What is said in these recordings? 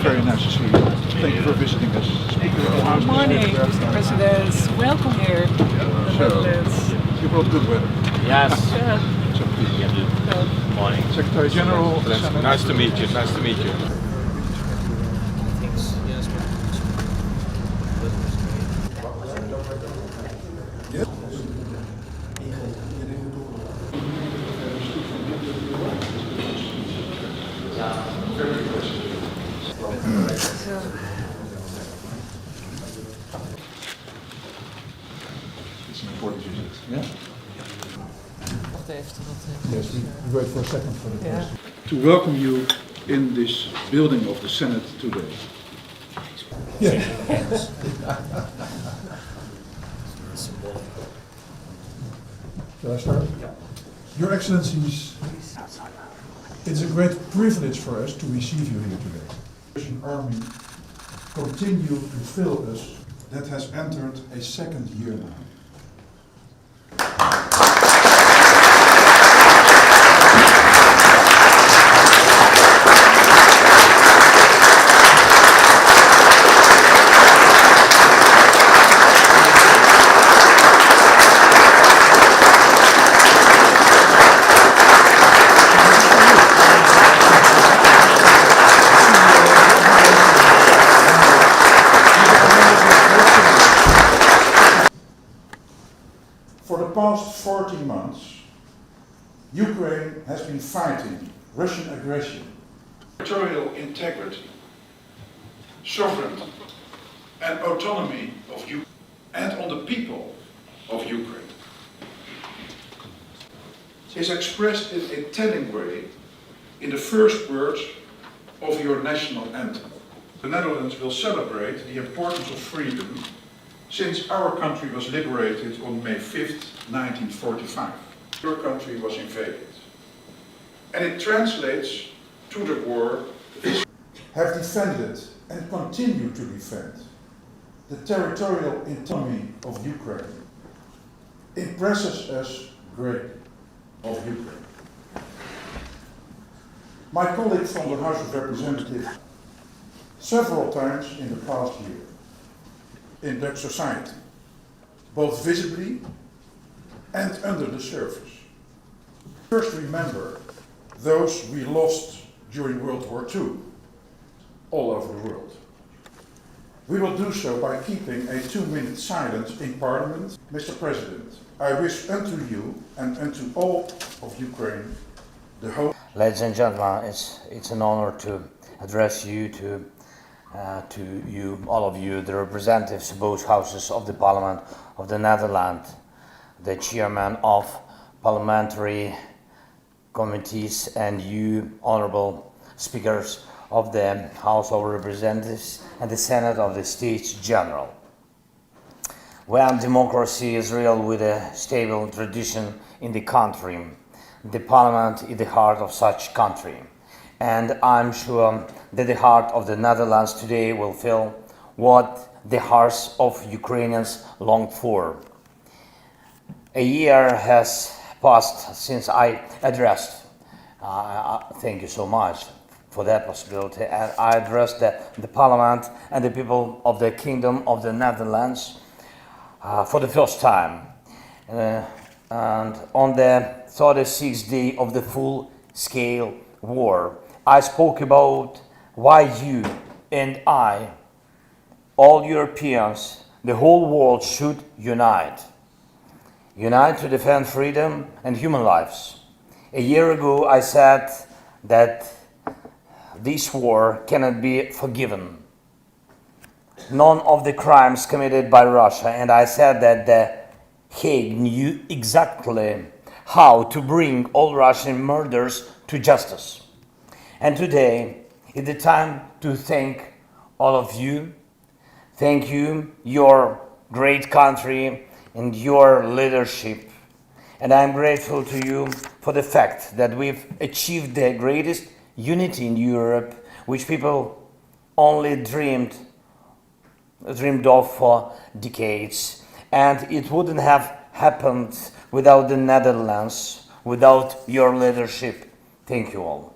very nice to see you. Thank you for visiting us. Good morning, Mr. President. Welcome here in the Netherlands. You brought good weather. Yes. So please. Good morning. Secretary General. Nice to meet you. Nice to meet you. It's an important visit. Yeah? Yes, We wait for a second for the press. To welcome you in this building of the Senate today. Yeah. Shall I start? Your Excellencies, it's a great privilege for us to receive you here today. The Russian army continue to fill us that has entered a second year now. For the past 40 months, Ukraine has been fighting Russian aggression, territorial integrity, sovereignty and autonomy of Ukraine and on the people of Ukraine. Is expressed in a telling way in the first words of your national anthem. The Netherlands will celebrate the importance of freedom since our country was liberated on May 5th, 1945. Your country was invaded. And it translates to the war have defended and continue to defend the territorial autonomy of Ukraine. Impresses us greatly of Ukraine. My colleague from the House of Representatives several times in the past year in Dutch society, both visibly and under the surface. First remember those we lost during World War II all over the world. We will do so by keeping a 2-minute silence in Parliament. Mr. President, I wish unto you and unto all of Ukraine the hope. Ladies and gentlemen, it's an honor to address you, to you, all of you, the representatives of both houses of the Parliament of the Netherlands, the chairman of parliamentary committees, and you, honorable speakers of the House of Representatives and the Senate of the States General. When democracy is real with a stable tradition in the country, the Parliament is the heart of such country. And I'm sure that the heart of the Netherlands today will feel what the hearts of Ukrainians long for. A year has passed since I addressed, thank you so much for that possibility, and I addressed the Parliament and the people of the Kingdom of the Netherlands for the first time. And on the 36th day of the full-scale war, I spoke about why you and I, all Europeans, the whole world should unite. Unite to defend freedom and human lives. A year ago I said that this war cannot be forgiven. None of the crimes committed by Russia, and I said that the Hague knew exactly how to bring all Russian murders to justice. And today is the time to thank all of you. Thank you, your great country and your leadership. And I'm grateful to you for the fact that we've achieved the greatest unity in Europe, which people only dreamed of for decades. And it wouldn't have happened without the Netherlands, without your leadership. Thank you all.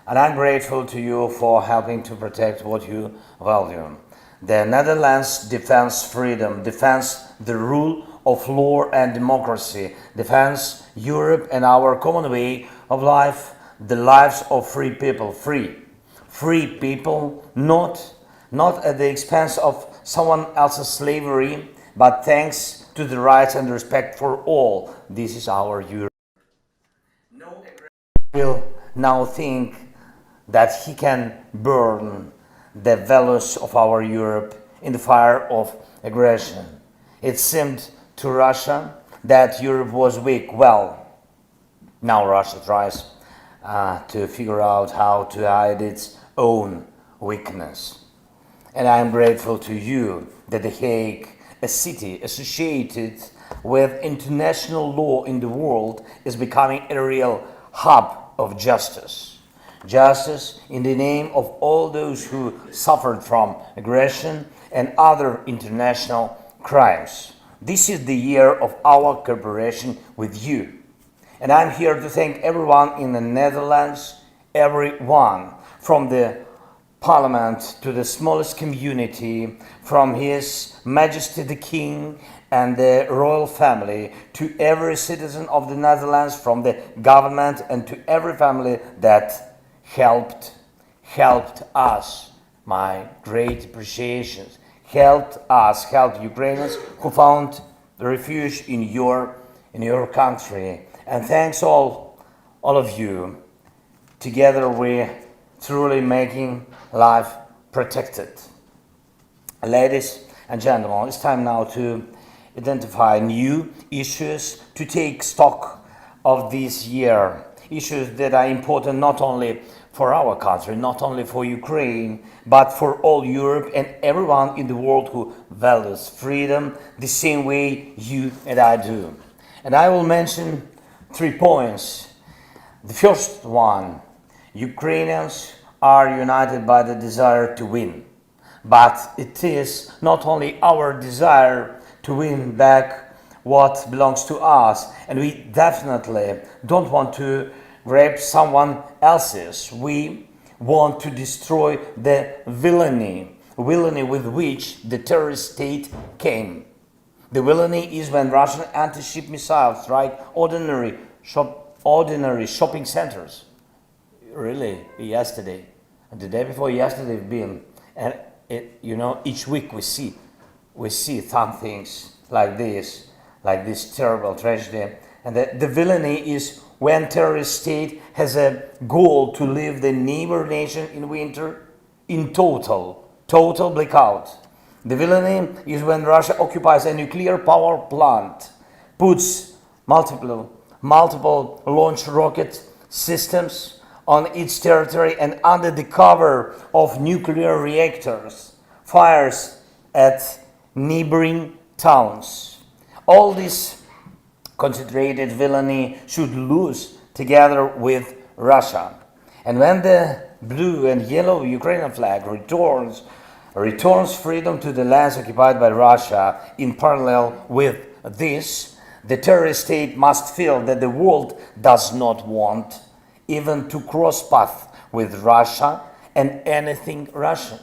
And I'm grateful to you for helping to protect what you value. The Netherlands defends freedom, defends the rule of law and democracy, defends Europe and our common way of life, the lives of free people, free people, not at the expense of someone else's slavery, but thanks to the rights and respect for all. This is our Europe. No aggressor will now think that he can burn the values of our Europe in the fire of aggression. It seemed to Russia that Europe was weak. Well, now Russia tries to figure out how to hide its own weakness. And I am grateful to you that The Hague, a city associated with international law in the world, is becoming a real hub of justice. Justice in the name of all those who suffered from aggression and other international crimes. This is the year of our cooperation with you. And I'm here to thank everyone in the Netherlands, everyone, from the Parliament to the smallest community, from His Majesty the King and the royal family, to every citizen of the Netherlands, from the government and to every family that helped us. My great appreciations. Helped Ukrainians who found refuge in your country. And thanks all of you. Together we're truly making life protected. Ladies and gentlemen, it's time now to identify new issues, to take stock of this year. Issues that are important not only for our country, not only for Ukraine, but for all Europe and everyone in the world who values freedom the same way you and I do. And I will mention 3 points. The first one, Ukrainians are united by the desire to win. But it is not only our desire to win back what belongs to us, and we definitely don't want to grab someone else's. We want to destroy the villainy with which the terrorist state came. The villainy is when Russian anti-ship missiles strike ordinary shopping centers. Really, yesterday and the day before yesterday have been, and each week we see some things like this terrible tragedy. And the villainy is when terrorist state has a goal to leave the neighbor nation in winter in total blackout. The villainy is when Russia occupies a nuclear power plant, puts multiple launch rocket systems on its territory, and under the cover of nuclear reactors, fires at neighboring towns. All this concentrated villainy should lose together with Russia. And when the blue and yellow Ukrainian flag returns freedom to the lands occupied by Russia, in parallel with this, the terrorist state must feel that the world does not want even to cross paths with Russia and anything Russian.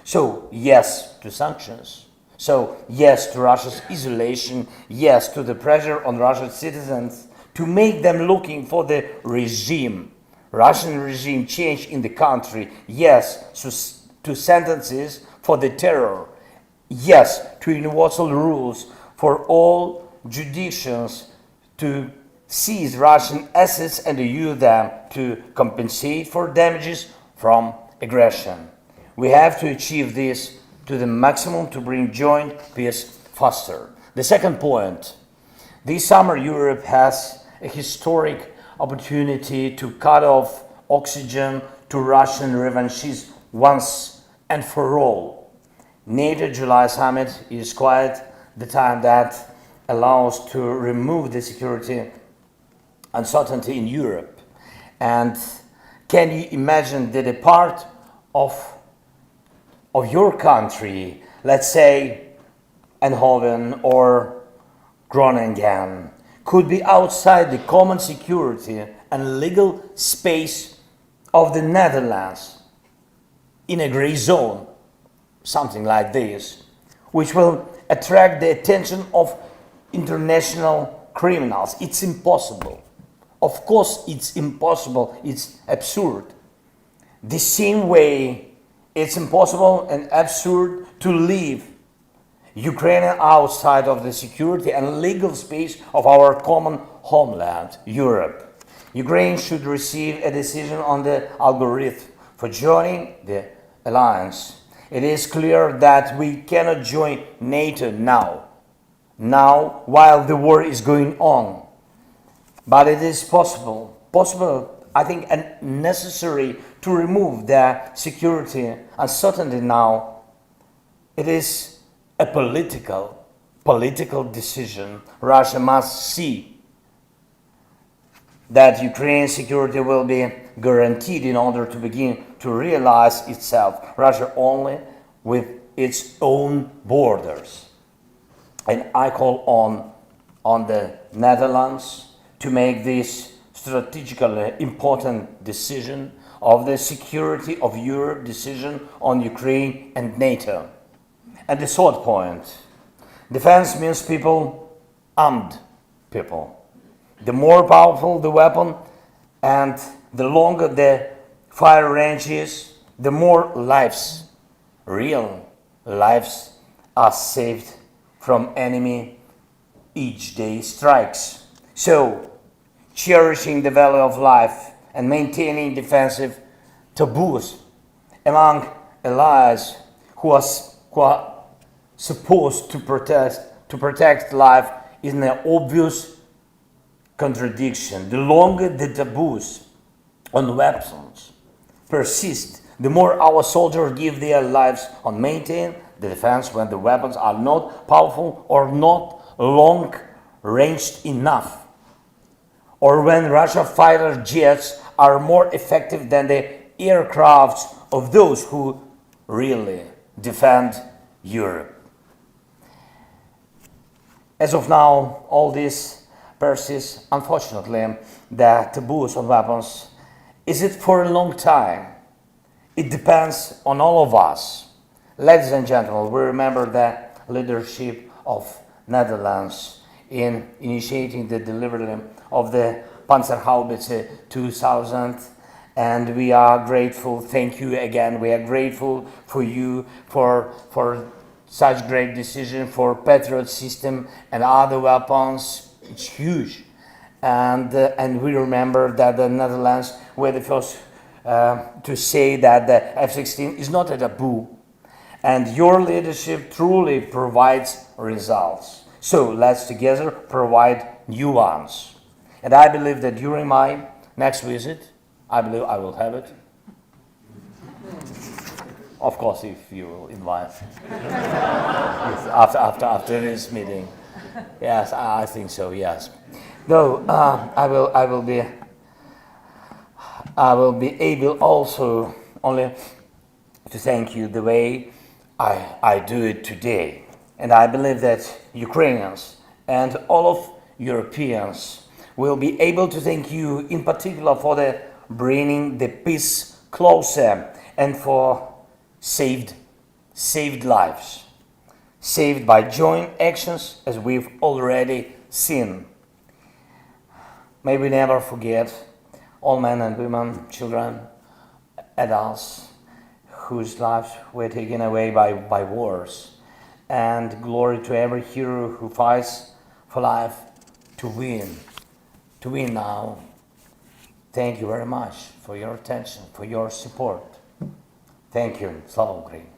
So yes to sanctions. So yes to Russia's isolation, yes to the pressure on Russian citizens to make them looking for the Russian regime change in the country, yes to sentences for the terror, yes to universal rules for all jurisdictions to seize Russian assets and to use them to compensate for damages from aggression. We have to achieve this to the maximum to bring joint peace faster. The second point, this summer Europe has a historic opportunity to cut off oxygen to Russian revanchists once and for all. NATO July summit is quite the time that allows to remove the security uncertainty in Europe. And can you imagine that a part of your country, let's say Eindhoven or Groningen, could be outside the common security and legal space of the Netherlands in a gray zone, something like this, which will attract the attention of international criminals. It's impossible. Of course, it's impossible. It's absurd. The same way it's impossible and absurd to leave Ukraine outside of the security and legal space of our common homeland, Europe. Ukraine should receive a decision on the algorithm for joining the alliance. It is clear that we cannot join NATO now while the war is going on. But it is possible, I think, and necessary to remove the security uncertainty now. It is a political decision. Russia must see that Ukraine's security will be guaranteed in order to begin to realize itself. Russia only with its own borders. And I call on the Netherlands to make this strategically important decision of the security of Europe, decision on Ukraine and NATO. And the third point, defense means people, armed people. The more powerful the weapon and the longer the fire range is, the more lives, real lives, are saved from enemy each day strikes. So, cherishing the value of life and maintaining defensive taboos among allies who are supposed to protect life is an obvious contradiction. The longer the taboos on weapons persist, the more our soldiers give their lives on maintaining the defense when the weapons are not powerful or not long-ranged enough, or when Russian fighter jets are more effective than the aircrafts of those who really defend Europe. As of now, all this persists. Unfortunately, the taboos on weapons, is it for a long time? It depends on all of us. Ladies and gentlemen, we remember the leadership of Netherlands in initiating the delivery of the Panzerhaubitze 2000, and we are grateful. Thank you again. We are grateful for you for such great decision, for Patriot system and other weapons. It's huge, and we remember that the Netherlands were the first to say that the F-16 is not a taboo, and your leadership truly provides results. So let's together provide new ones. And I believe that during my next visit, I believe I will have it. Of course, if you will invite. Yes, after this meeting. Yes, I think so, yes. Though I will be able also only to thank you the way I do it today. And I believe that Ukrainians and all of Europeans will be able to thank you in particular for the bringing the peace closer and for saved lives. Saved by joint actions, as we've already seen. May we never forget all men and women, children, adults, whose lives were taken away by wars. And glory to every hero who fights for life to win now. Thank you very much for your attention, for your support. Thank you. Slava Ukraini.